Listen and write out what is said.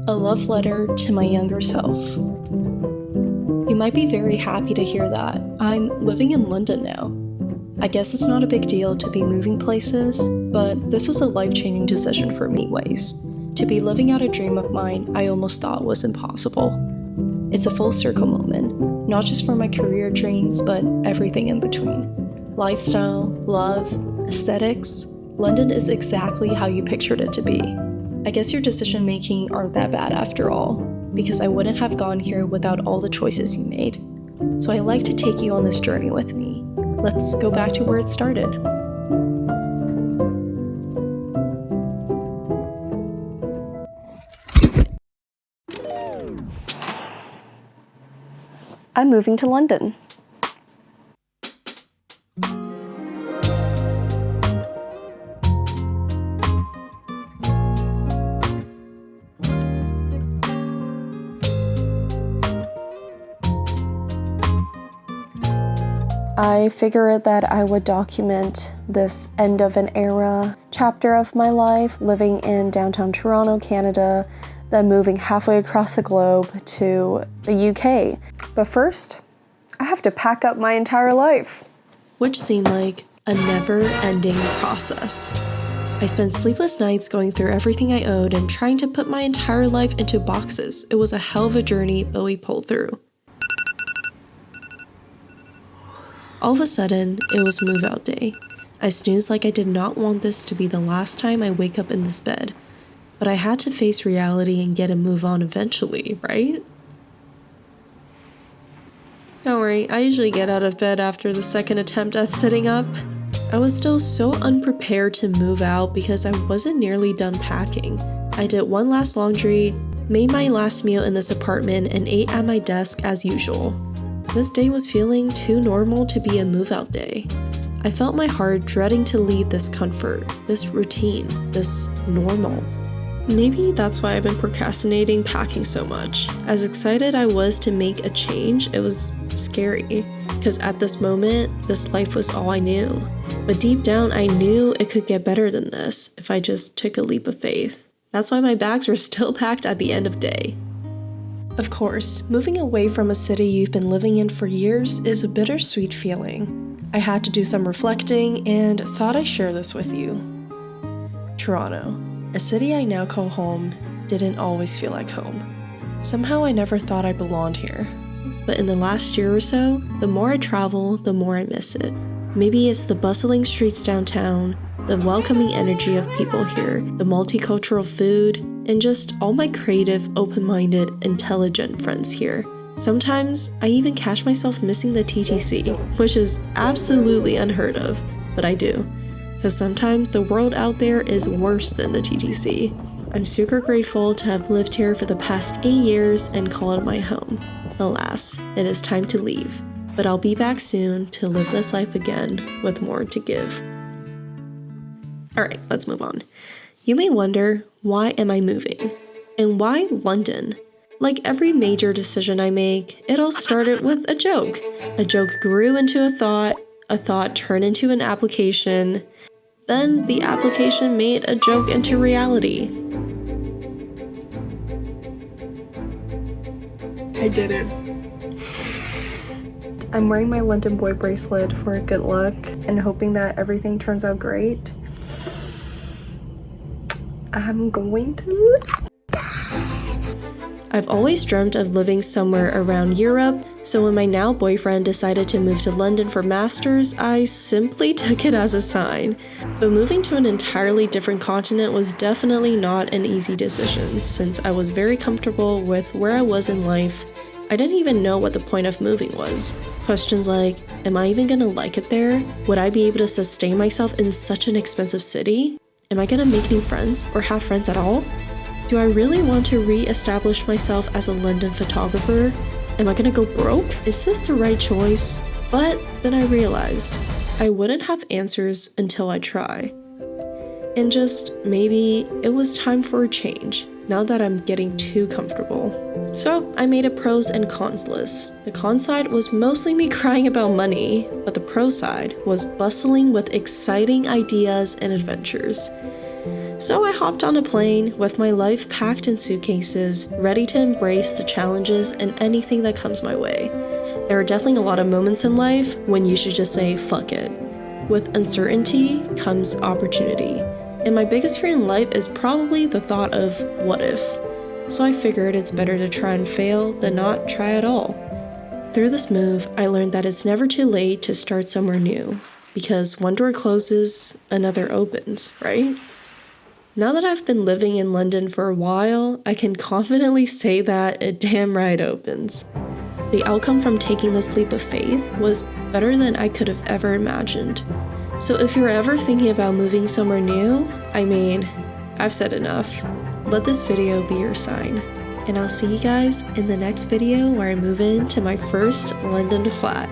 A love letter to my younger self. You might be very happy to hear that. I'm living in London now. I guess it's not a big deal to be moving places, but this was a life-changing decision for me anyways. To be living out a dream of mine I almost thought was impossible. It's a full circle moment, not just for my career dreams, but everything in between. Lifestyle, love, aesthetics. London is exactly how you pictured it to be. I guess your decision making aren't that bad after all, because I wouldn't have gone here without all the choices you made. So I like to take you on this journey with me. Let's go back to where it started. I'm moving to London. I figured that I would document this end of an era chapter of my life, living in downtown Toronto, Canada, then moving halfway across the globe to the UK. But first, I have to pack up my entire life. Which seemed like a never-ending process. I spent sleepless nights going through everything I owed and trying to put my entire life into boxes. It was a hell of a journey, but we pulled through. All of a sudden, it was move-out day. I snoozed like I did not want this to be the last time I wake up in this bed. But I had to face reality and get a move on eventually, right? Don't worry, I usually get out of bed after the second attempt at sitting up. I was still so unprepared to move out because I wasn't nearly done packing. I did one last laundry, made my last meal in this apartment, and ate at my desk as usual. This day was feeling too normal to be a move-out day. I felt my heart dreading to leave this comfort, this routine, this normal. Maybe that's why I've been procrastinating packing so much. As excited I was to make a change, it was scary. Because at this moment, this life was all I knew. But deep down, I knew it could get better than this if I just took a leap of faith. That's why my bags were still packed at the end of day. Of course, moving away from a city you've been living in for years is a bittersweet feeling. I had to do some reflecting and thought I'd share this with you. Toronto, a city I now call home, didn't always feel like home. Somehow I never thought I belonged here. But in the last year or so, the more I travel, the more I miss it. Maybe it's the bustling streets downtown, the welcoming energy of people here, the multicultural food, and just all my creative, open-minded, intelligent friends here. Sometimes, I even catch myself missing the TTC, which is absolutely unheard of, but I do. Because sometimes the world out there is worse than the TTC. I'm super grateful to have lived here for the past 8 years and call it my home. Alas, it is time to leave, but I'll be back soon to live this life again with more to give. Alright, let's move on. You may wonder, why am I moving? And why London? Like every major decision I make, it all started with a joke. A joke grew into a thought turned into an application, then the application made a joke into reality. I did it. I'm wearing my London boy bracelet for good luck and hoping that everything turns out great. I'm going to I've always dreamt of living somewhere around Europe, so when my now boyfriend decided to move to London for masters, I simply took it as a sign. But moving to an entirely different continent was definitely not an easy decision, since I was very comfortable with where I was in life. I didn't even know what the point of moving was. Questions like, am I even gonna like it there? Would I be able to sustain myself in such an expensive city? Am I gonna make new friends or have friends at all? Do I really want to re-establish myself as a London photographer? Am I gonna go broke? Is this the right choice? But then I realized I wouldn't have answers until I try. And just maybe it was time for a change, now that I'm getting too comfortable. So I made a pros and cons list. The con side was mostly me crying about money, but the pro side was bustling with exciting ideas and adventures. So I hopped on a plane with my life packed in suitcases, ready to embrace the challenges and anything that comes my way. There are definitely a lot of moments in life when you should just say, fuck it. With uncertainty comes opportunity. And my biggest fear in life is probably the thought of what if. So I figured it's better to try and fail than not try at all. Through this move, I learned that it's never too late to start somewhere new, because one door closes, another opens, right? Now that I've been living in London for a while, I can confidently say that it damn right opens. The outcome from taking this leap of faith was better than I could have ever imagined. So if you're ever thinking about moving somewhere new, I've said enough. Let this video be your sign. And I'll see you guys in the next video where I move into my first London flat.